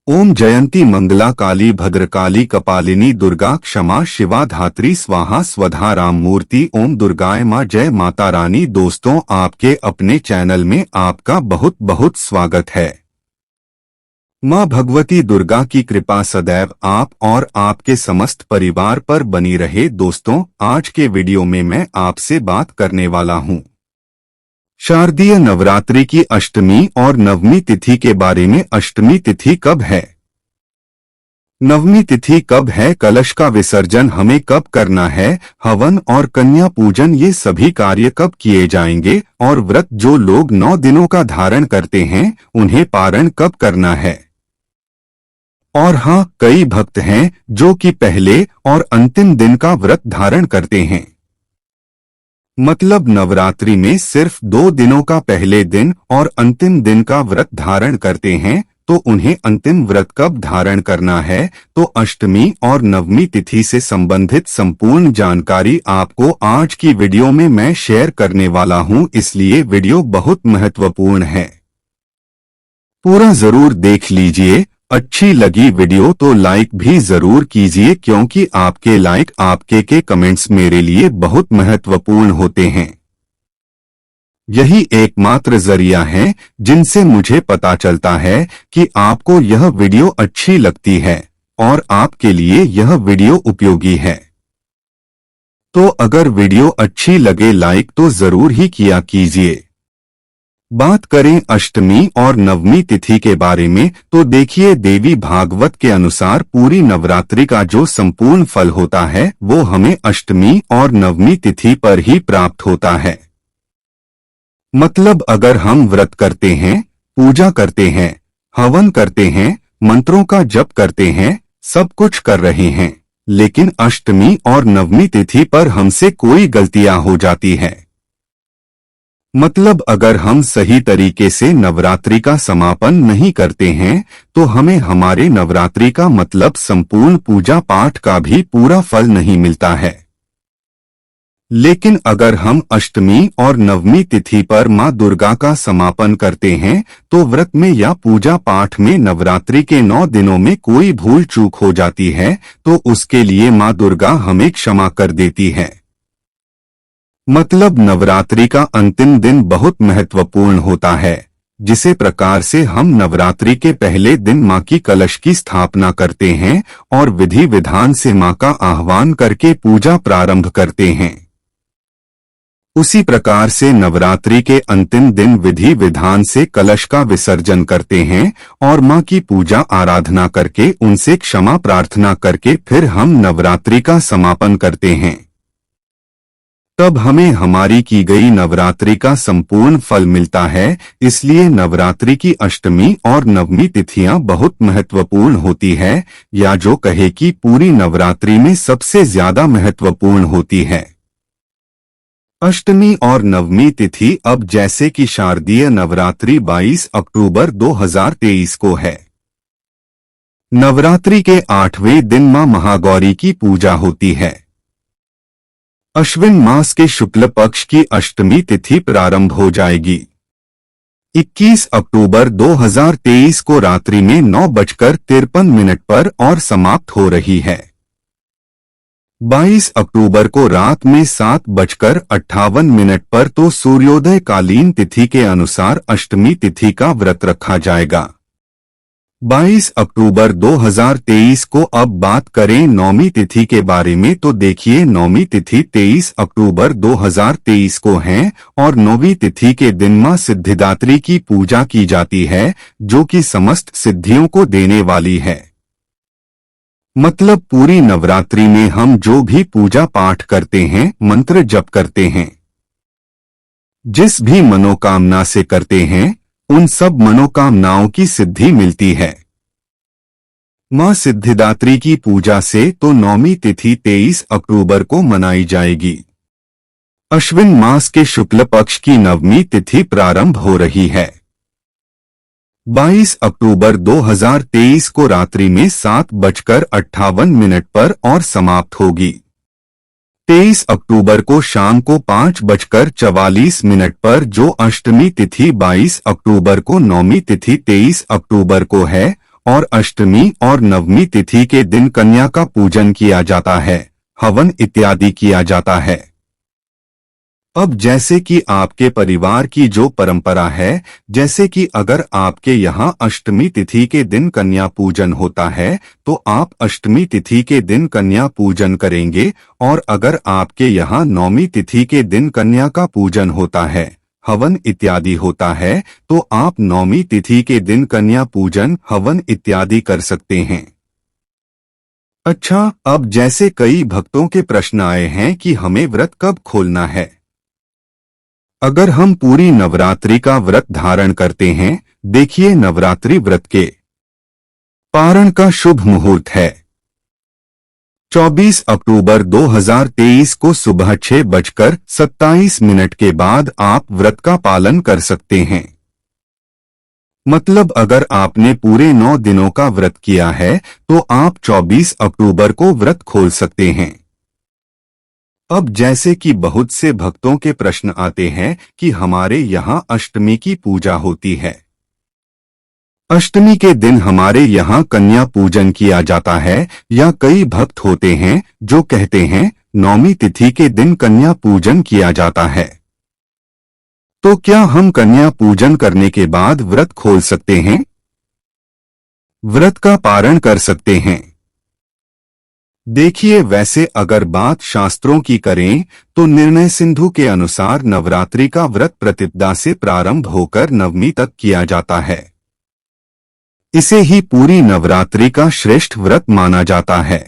ओम जयंती मंगला काली भद्रकाली कपालिनी दुर्गा क्षमा शिवा धात्री स्वाहा स्वधा राम मूर्ति। ओम दुर्गाय माँ जय माता रानी। दोस्तों, आपके अपने चैनल में आपका बहुत बहुत स्वागत है। माँ भगवती दुर्गा की कृपा सदैव आप और आपके समस्त परिवार पर बनी रहे। दोस्तों, आज के वीडियो में मैं आपसे बात करने वाला हूँ शारदीय नवरात्रि की अष्टमी और नवमी तिथि के बारे में। अष्टमी तिथि कब है, नवमी तिथि कब है, कलश का विसर्जन हमें कब करना है, हवन और कन्या पूजन ये सभी कार्य कब किए जाएंगे, और व्रत जो लोग 9 दिनों का धारण करते हैं उन्हें पारण कब करना है। और हाँ, कई भक्त हैं जो कि पहले और अंतिम दिन का व्रत धारण करते हैं। मतलब नवरात्रि में सिर्फ 2 दिनों का पहले दिन और अंतिम दिन का व्रत धारण करते हैं, तो उन्हें अंतिम व्रत कब धारण करना है। तो अष्टमी और नवमी तिथि से संबंधित संपूर्ण जानकारी आपको आज की वीडियो में मैं शेयर करने वाला हूं, इसलिए वीडियो बहुत महत्वपूर्ण है। पूरा जरूर देख लीजिए। अच्छी लगी वीडियो तो लाइक भी जरूर कीजिए, क्योंकि आपके लाइक, आपके के कमेंट्स मेरे लिए बहुत महत्वपूर्ण होते हैं। यही एकमात्र जरिया है जिनसे मुझे पता चलता है कि आपको यह वीडियो अच्छी लगती है और आपके लिए यह वीडियो उपयोगी है। तो अगर वीडियो अच्छी लगे लाइक तो जरूर ही किया कीजिए। बात करें अष्टमी और नवमी तिथि के बारे में, तो देखिए, देवी भागवत के अनुसार पूरी नवरात्रि का जो संपूर्ण फल होता है वो हमें अष्टमी और नवमी तिथि पर ही प्राप्त होता है। मतलब अगर हम व्रत करते हैं, पूजा करते हैं, हवन करते हैं, मंत्रों का जप करते हैं, सब कुछ कर रहे हैं, लेकिन अष्टमी और नवमी तिथि पर हमसे कोई गलतियां हो जाती है। मतलब अगर हम सही तरीके से नवरात्रि का समापन नहीं करते हैं तो हमें हमारे नवरात्रि का मतलब संपूर्ण पूजा पाठ का भी पूरा फल नहीं मिलता है। लेकिन अगर हम अष्टमी और नवमी तिथि पर माँ दुर्गा का समापन करते हैं तो व्रत में या पूजा पाठ में नवरात्रि के 9 दिनों में कोई भूल चूक हो जाती है तो उसके लिए माँ दुर्गा हमें क्षमा कर देती है। मतलब नवरात्रि का अंतिम दिन बहुत महत्वपूर्ण होता है। जिसे प्रकार से हम नवरात्रि के पहले दिन माँ की कलश की स्थापना करते हैं और विधि विधान से माँ का आह्वान करके पूजा प्रारंभ करते हैं, उसी प्रकार से नवरात्रि के अंतिम दिन विधि विधान से कलश का विसर्जन करते हैं और माँ की पूजा आराधना करके उनसे क्षमा प्रार्थना करके फिर हम नवरात्रि का समापन करते हैं। तब हमें हमारी की गई नवरात्रि का संपूर्ण फल मिलता है। इसलिए नवरात्रि की अष्टमी और नवमी तिथियां बहुत महत्वपूर्ण होती है, या जो कहे कि पूरी नवरात्रि में सबसे ज्यादा महत्वपूर्ण होती है। अष्टमी और नवमी तिथि अब जैसे कि शारदीय नवरात्रि 22 अक्टूबर 2023 को है। नवरात्रि के 8वें दिन मां महागौरी की पूजा होती है। अश्विन मास के शुक्ल पक्ष की अष्टमी तिथि प्रारंभ हो जाएगी 21 अक्टूबर 2023 को रात्रि में 9:53 पर और समाप्त हो रही है 22 अक्टूबर को रात में 7:58 पर। तो सूर्योदय कालीन तिथि के अनुसार अष्टमी तिथि का व्रत रखा जाएगा 22 अक्टूबर 2023 को। अब बात करें नौमी तिथि के बारे में, तो देखिए, नौमी तिथि 23 अक्टूबर 2023 को है और नौवीं तिथि के दिन मां सिद्धिदात्री की पूजा की जाती है, जो कि समस्त सिद्धियों को देने वाली है। मतलब पूरी नवरात्रि में हम जो भी पूजा पाठ करते हैं, मंत्र जप करते हैं, जिस भी मनोकामना से करते हैं, उन सब मनोकामनाओं की सिद्धि मिलती है। मां सिद्धिदात्री की पूजा से तो नौमी तिथि 23 अक्टूबर को मनाई जाएगी। अश्विन मास के शुक्ल पक्ष की नवमी तिथि प्रारंभ हो रही है 22 अक्टूबर 2023 को रात्रि में 7:58 पर और समाप्त होगी 23 अक्टूबर को शाम को 5:44 पर। जो अष्टमी तिथि 22 अक्टूबर को, नौमी तिथि 23 अक्टूबर को है और अष्टमी और नवमी तिथि के दिन कन्या का पूजन किया जाता है, हवन इत्यादि किया जाता है। अब जैसे कि आपके परिवार की जो परंपरा है, जैसे कि अगर आपके यहाँ अष्टमी तिथि के दिन कन्या पूजन होता है तो आप अष्टमी तिथि के दिन कन्या पूजन करेंगे, और अगर आपके यहाँ नौमी तिथि के दिन कन्या का पूजन होता है, हवन इत्यादि होता है, तो आप नौमी तिथि के दिन कन्या पूजन हवन इत्यादि कर सकते हैं। अच्छा, अब जैसे कई भक्तों के प्रश्न आए हैं कि हमें व्रत कब खोलना है। अगर हम पूरी नवरात्रि का व्रत धारण करते हैं, देखिए नवरात्रि व्रत के पारण का शुभ मुहूर्त है 24 अक्टूबर 2023 को सुबह 6:27 के बाद आप व्रत का पालन कर सकते हैं। मतलब अगर आपने पूरे 9 दिनों का व्रत किया है तो आप 24 अक्टूबर को व्रत खोल सकते हैं। अब जैसे कि बहुत से भक्तों के प्रश्न आते हैं कि हमारे यहाँ अष्टमी की पूजा होती है। अष्टमी के दिन हमारे यहाँ कन्या पूजन किया जाता है, या कई भक्त होते हैं जो कहते हैं नौमी तिथि के दिन कन्या पूजन किया जाता है। तो क्या हम कन्या पूजन करने के बाद व्रत खोल सकते हैं? व्रत का पारण कर सकते हैं। देखिए, वैसे अगर बात शास्त्रों की करें तो निर्णय सिंधु के अनुसार नवरात्रि का व्रत प्रतिपदा से प्रारंभ होकर नवमी तक किया जाता है। इसे ही पूरी नवरात्रि का श्रेष्ठ व्रत माना जाता है।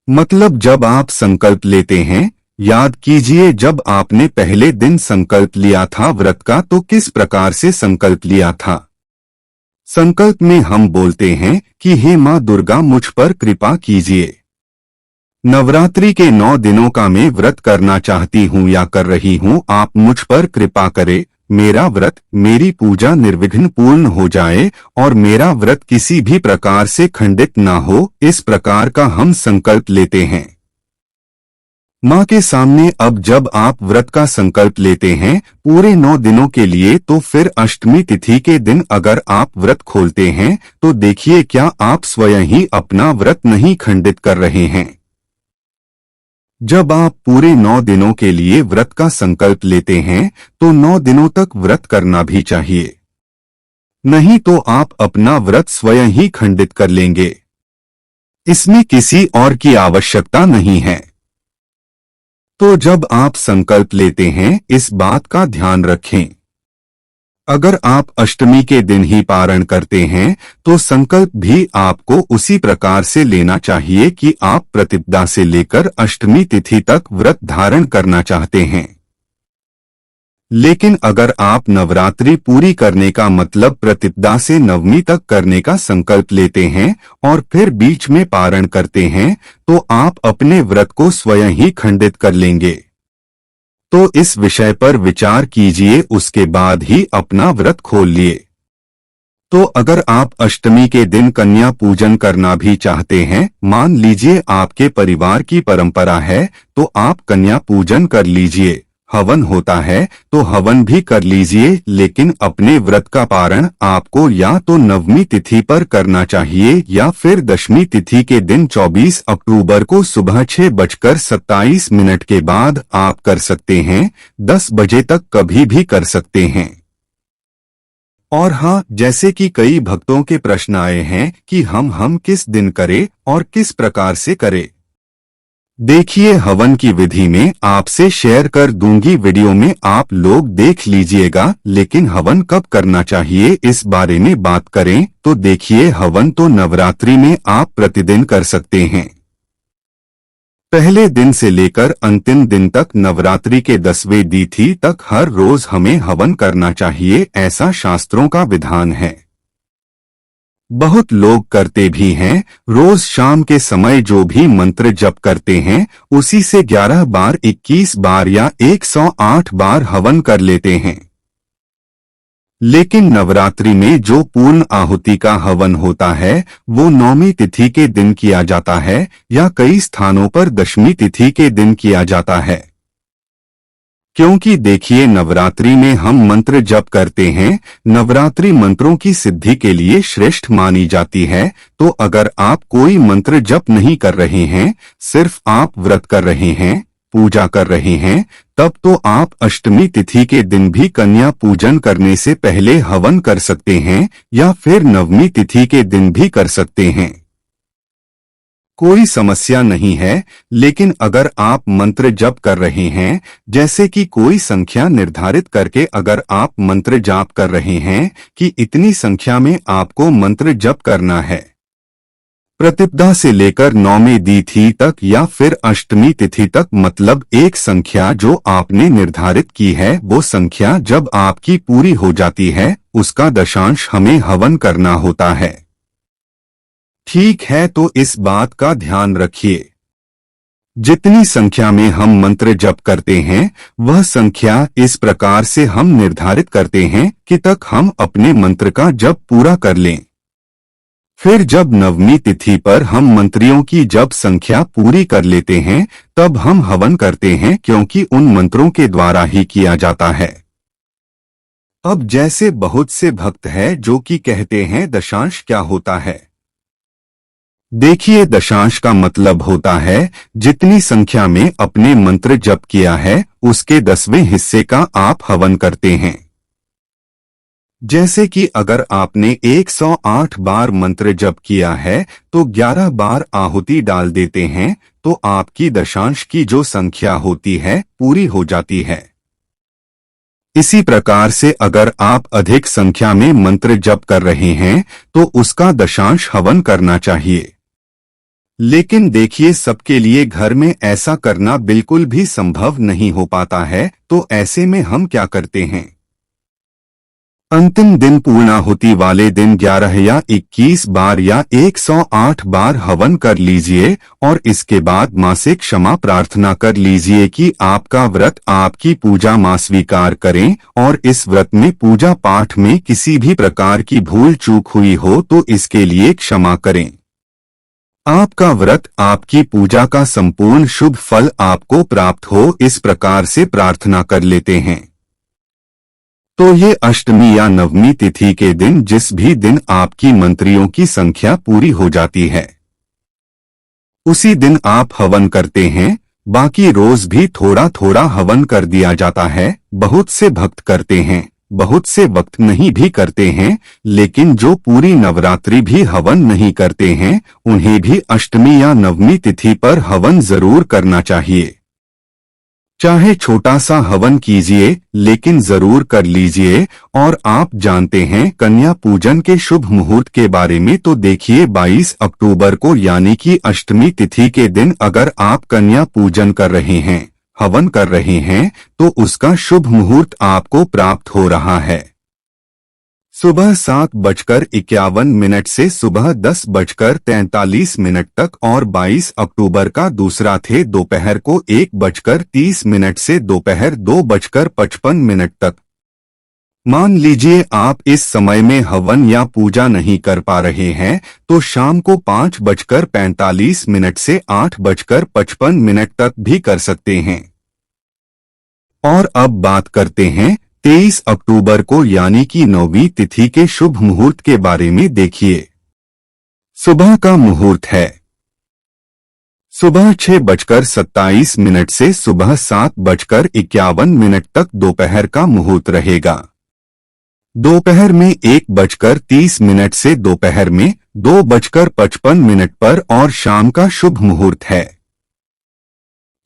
मतलब जब आप संकल्प लेते हैं, याद कीजिए जब आपने पहले दिन संकल्प लिया था व्रत का तो किस प्रकार से संकल्प लिया था। संकल्प में हम बोलते हैं कि हे मां दुर्गा मुझ पर कृपा कीजिए। नवरात्रि के 9 दिनों का मैं व्रत करना चाहती हूँ या कर रही हूँ, आप मुझ पर कृपा करें, मेरा व्रत मेरी पूजा निर्विघ्न पूर्ण हो जाए और मेरा व्रत किसी भी प्रकार से खंडित ना हो। इस प्रकार का हम संकल्प लेते हैं मां के सामने। अब जब आप व्रत का संकल्प लेते हैं पूरे 9 दिनों के लिए, तो फिर अष्टमी तिथि के दिन अगर आप व्रत खोलते हैं तो देखिए क्या आप स्वयं ही अपना व्रत नहीं खंडित कर रहे हैं। जब आप पूरे 9 दिनों के लिए व्रत का संकल्प लेते हैं तो 9 दिनों तक व्रत करना भी चाहिए, नहीं तो आप अपना व्रत स्वयं ही खंडित कर लेंगे। इसमें किसी और की आवश्यकता नहीं है। तो जब आप संकल्प लेते हैं इस बात का ध्यान रखें। अगर आप अष्टमी के दिन ही पारण करते हैं तो संकल्प भी आपको उसी प्रकार से लेना चाहिए कि आप प्रतिपदा से लेकर अष्टमी तिथि तक व्रत धारण करना चाहते हैं। लेकिन अगर आप नवरात्रि पूरी करने का मतलब प्रतिपदा से नवमी तक करने का संकल्प लेते हैं और फिर बीच में पारण करते हैं तो आप अपने व्रत को स्वयं ही खंडित कर लेंगे। तो इस विषय पर विचार कीजिए, उसके बाद ही अपना व्रत खोल लिए। तो अगर आप अष्टमी के दिन कन्या पूजन करना भी चाहते हैं, मान लीजिए आपके परिवार की परंपरा है, तो आप कन्या पूजन कर लीजिए। हवन होता है तो हवन भी कर लीजिए, लेकिन अपने व्रत का पारण आपको या तो नवमी तिथि पर करना चाहिए या फिर दशमी तिथि के दिन 24 अक्टूबर को सुबह 6:27 के बाद आप कर सकते हैं। 10 बजे तक कभी भी कर सकते हैं। और हाँ, जैसे कि कई भक्तों के प्रश्न आए हैं कि हम किस दिन करें और किस प्रकार से करें। देखिए, हवन की विधि में आपसे शेयर कर दूंगी, वीडियो में आप लोग देख लीजिएगा। लेकिन हवन कब करना चाहिए इस बारे में बात करें तो देखिए, हवन तो नवरात्रि में आप प्रतिदिन कर सकते हैं। पहले दिन से लेकर अंतिम दिन तक, नवरात्रि के 10वें तिथि तक हर रोज हमें हवन करना चाहिए, ऐसा शास्त्रों का विधान है। बहुत लोग करते भी हैं। रोज शाम के समय जो भी मंत्र जप करते हैं उसी से 11 बार, 21 बार या 108 बार हवन कर लेते हैं। लेकिन नवरात्रि में जो पूर्ण आहुति का हवन होता है वो नौमी तिथि के दिन किया जाता है या कई स्थानों पर दशमी तिथि के दिन किया जाता है। क्योंकि देखिए, नवरात्रि में हम मंत्र जप करते हैं। नवरात्रि मंत्रों की सिद्धि के लिए श्रेष्ठ मानी जाती है। तो अगर आप कोई मंत्र जप नहीं कर रहे हैं, सिर्फ आप व्रत कर रहे हैं, पूजा कर रहे हैं, तब तो आप अष्टमी तिथि के दिन भी कन्या पूजन करने से पहले हवन कर सकते हैं, या फिर नवमी तिथि के दिन भी कर सकते हैं। कोई समस्या नहीं है। लेकिन अगर आप मंत्र जप कर रहे हैं, जैसे कि कोई संख्या निर्धारित करके अगर आप मंत्र जाप कर रहे हैं कि इतनी संख्या में आपको मंत्र जप करना है, प्रतिपदा से लेकर नौवीं तिथि तक या फिर अष्टमी तिथि तक, मतलब एक संख्या जो आपने निर्धारित की है, वो संख्या जब आपकी पूरी हो जाती है, उसका दशांश हमें हवन करना होता है। ठीक है, तो इस बात का ध्यान रखिए। जितनी संख्या में हम मंत्र जप करते हैं, वह संख्या इस प्रकार से हम निर्धारित करते हैं कि तक हम अपने मंत्र का जप पूरा कर लें। फिर जब नवमी तिथि पर हम मंत्रियों की जप संख्या पूरी कर लेते हैं, तब हम हवन करते हैं, क्योंकि उन मंत्रों के द्वारा ही किया जाता है। अब जैसे बहुत से भक्त हैं जो कि कहते हैं दशांश क्या होता है। देखिए, दशांश का मतलब होता है जितनी संख्या में अपने मंत्र जप किया है, उसके 10वें हिस्से का आप हवन करते हैं। जैसे कि अगर आपने 108 बार मंत्र जप किया है, तो 11 बार आहुति डाल देते हैं, तो आपकी दशांश की जो संख्या होती है पूरी हो जाती है। इसी प्रकार से अगर आप अधिक संख्या में मंत्र जप कर रहे हैं, तो उसका दशांश हवन करना चाहिए। लेकिन देखिए, सबके लिए घर में ऐसा करना बिल्कुल भी संभव नहीं हो पाता है। तो ऐसे में हम क्या करते हैं, अंतिम दिन पूर्णाहुति वाले दिन 11 या 21 बार या 108 बार हवन कर लीजिए, और इसके बाद मां से क्षमा प्रार्थना कर लीजिए कि आपका व्रत, आपकी पूजा मां स्वीकार करें, और इस व्रत में पूजा पाठ में किसी भी प्रकार की भूल चूक हुई हो तो इसके लिए क्षमा करें। आपका व्रत, आपकी पूजा का संपूर्ण शुभ फल आपको प्राप्त हो, इस प्रकार से प्रार्थना कर लेते हैं। तो ये अष्टमी या नवमी तिथि के दिन, जिस भी दिन आपकी मंत्रियों की संख्या पूरी हो जाती है, उसी दिन आप हवन करते हैं। बाकी रोज भी थोड़ा थोड़ा हवन कर दिया जाता है। बहुत से भक्त करते हैं, बहुत से वक्त नहीं भी करते हैं। लेकिन जो पूरी नवरात्रि भी हवन नहीं करते हैं, उन्हें भी अष्टमी या नवमी तिथि पर हवन जरूर करना चाहिए। चाहे छोटा सा हवन कीजिए, लेकिन जरूर कर लीजिए। और आप जानते हैं कन्या पूजन के शुभ मुहूर्त के बारे में, तो देखिए 22 अक्टूबर को यानी कि अष्टमी तिथि के दिन अगर आप कन्या पूजन कर रहे हैं, हवन कर रहे हैं, तो उसका शुभ मुहूर्त आपको प्राप्त हो रहा है। सुबह 7:51 से सुबह 10:43 तक, और 22 अक्टूबर का दूसरा थे दोपहर को 1:30 से दोपहर 2:55 तक। मान लीजिए आप इस समय में हवन या पूजा नहीं कर पा रहे हैं, तो शाम को 5:45 से 8:55 तक भी कर सकते हैं। और अब बात करते हैं 23 अक्टूबर को यानी कि नौवीं तिथि के शुभ मुहूर्त के बारे में। देखिए, सुबह का मुहूर्त है सुबह 6:27 से सुबह 7:51 तक दोपहर का मुहूर्त रहेगा। दोपहर में 1:30 से दोपहर में 2:55 पर, और शाम का शुभ मुहूर्त है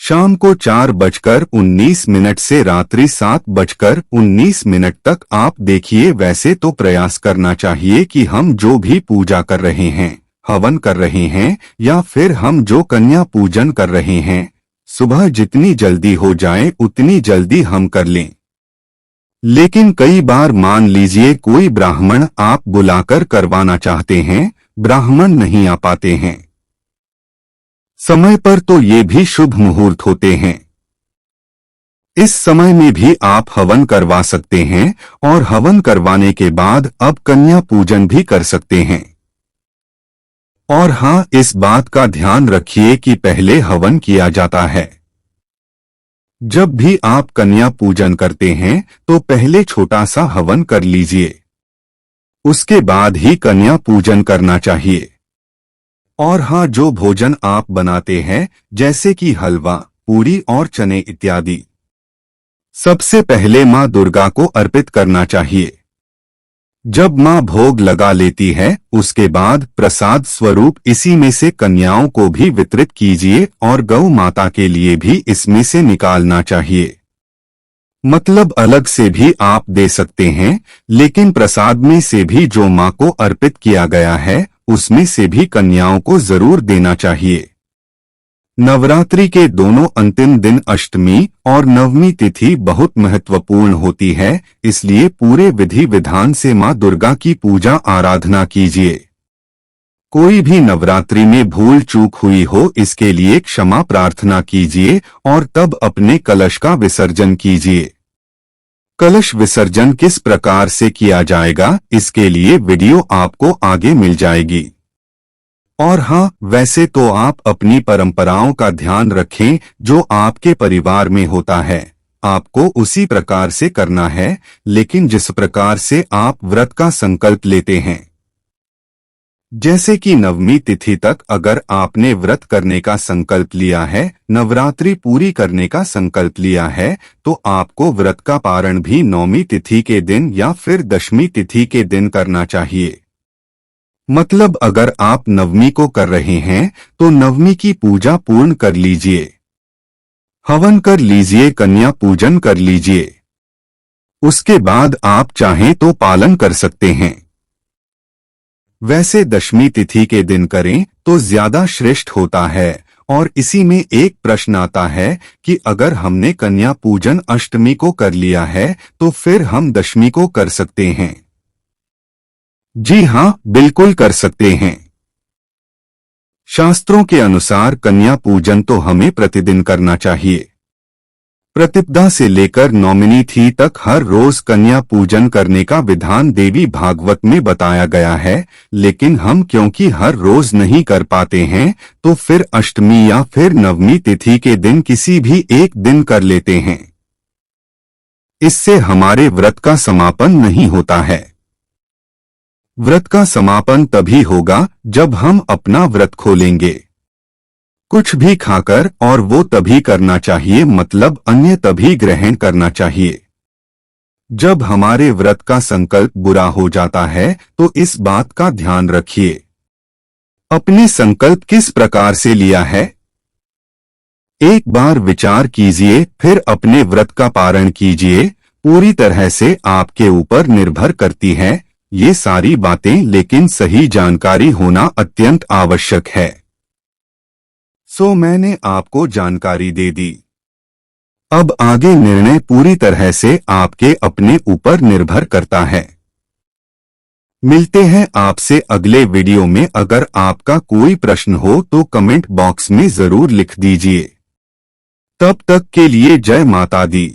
शाम को 4:19 से रात्रि 7:19 तक। आप देखिए, वैसे तो प्रयास करना चाहिए कि हम जो भी पूजा कर रहे हैं, हवन कर रहे हैं, या फिर हम जो कन्या पूजन कर रहे हैं, सुबह जितनी जल्दी हो जाए उतनी जल्दी हम कर लें। लेकिन कई बार मान लीजिए कोई ब्राह्मण आप बुलाकर करवाना चाहते हैं, ब्राह्मण नहीं आ पाते हैं समय पर, तो ये भी शुभ मुहूर्त होते हैं। इस समय में भी आप हवन करवा सकते हैं, और हवन करवाने के बाद अब कन्या पूजन भी कर सकते हैं। और हाँ, इस बात का ध्यान रखिए कि पहले हवन किया जाता है। जब भी आप कन्या पूजन करते हैं तो पहले छोटा सा हवन कर लीजिए, उसके बाद ही कन्या पूजन करना चाहिए। और हाँ, जो भोजन आप बनाते हैं जैसे कि हलवा, पूरी और चने इत्यादि, सबसे पहले माँ दुर्गा को अर्पित करना चाहिए। जब माँ भोग लगा लेती है उसके बाद प्रसाद स्वरूप इसी में से कन्याओं को भी वितरित कीजिए और गौ माता के लिए भी इसमें से निकालना चाहिए। मतलब अलग से भी आप दे सकते हैं, लेकिन प्रसाद में से भी जो माँ को अर्पित किया गया है उसमें से भी कन्याओं को जरूर देना चाहिए। नवरात्रि के दोनों अंतिम दिन अष्टमी और नवमी तिथि बहुत महत्वपूर्ण होती है, इसलिए पूरे विधि विधान से मां दुर्गा की पूजा आराधना कीजिए। कोई भी नवरात्रि में भूल चूक हुई हो इसके लिए क्षमा प्रार्थना कीजिए और तब अपने कलश का विसर्जन कीजिए। कलश विसर्जन किस प्रकार से किया जाएगा इसके लिए वीडियो आपको आगे मिल जाएगी। और हाँ, वैसे तो आप अपनी परंपराओं का ध्यान रखें जो आपके परिवार में होता है, आपको उसी प्रकार से करना है, लेकिन जिस प्रकार से आप व्रत का संकल्प लेते हैं, जैसे कि नवमी तिथि तक अगर आपने व्रत करने का संकल्प लिया है, नवरात्रि पूरी करने का संकल्प लिया है, तो आपको व्रत का पारण भी नौमी तिथि के दिन या फिर दशमी तिथि के दिन करना चाहिए। मतलब अगर आप नवमी को कर रहे हैं तो नवमी की पूजा पूर्ण कर लीजिए, हवन कर लीजिए, कन्या पूजन कर लीजिए। उसके बाद आप चाहें तो पालन कर सकते हैं। वैसे दशमी तिथि के दिन करें तो ज्यादा श्रेष्ठ होता है। और इसी में एक प्रश्न आता है कि अगर हमने कन्या पूजन अष्टमी को कर लिया है तो फिर हम दशमी को कर सकते हैं? जी हाँ, बिल्कुल कर सकते हैं। शास्त्रों के अनुसार कन्या पूजन तो हमें प्रतिदिन करना चाहिए। प्रतिपदा से लेकर नौमी तिथि तक हर रोज कन्या पूजन करने का विधान देवी भागवत में बताया गया है, लेकिन हम क्योंकि हर रोज नहीं कर पाते हैं तो फिर अष्टमी या फिर नवमी तिथि के दिन किसी भी एक दिन कर लेते हैं। इससे हमारे व्रत का समापन नहीं होता है। व्रत का समापन तभी होगा जब हम अपना व्रत खोलेंगे, कुछ भी खाकर, और वो तभी करना चाहिए, मतलब अन्य तभी ग्रहण करना चाहिए। जब हमारे व्रत का संकल्प बुरा हो जाता है तो इस बात का ध्यान रखिए। अपने संकल्प किस प्रकार से लिया है एक बार विचार कीजिए, फिर अपने व्रत का पारण कीजिए। पूरी तरह से आपके ऊपर निर्भर करती है ये सारी बातें, लेकिन सही जानकारी होना अत्यंत आवश्यक है। सो मैंने आपको जानकारी दे दी। अब आगे निर्णय पूरी तरह से आपके अपने ऊपर निर्भर करता है। मिलते हैं आपसे अगले वीडियो में। अगर आपका कोई प्रश्न हो तो कमेंट बॉक्स में जरूर लिख दीजिए। तब तक के लिए जय माता दी।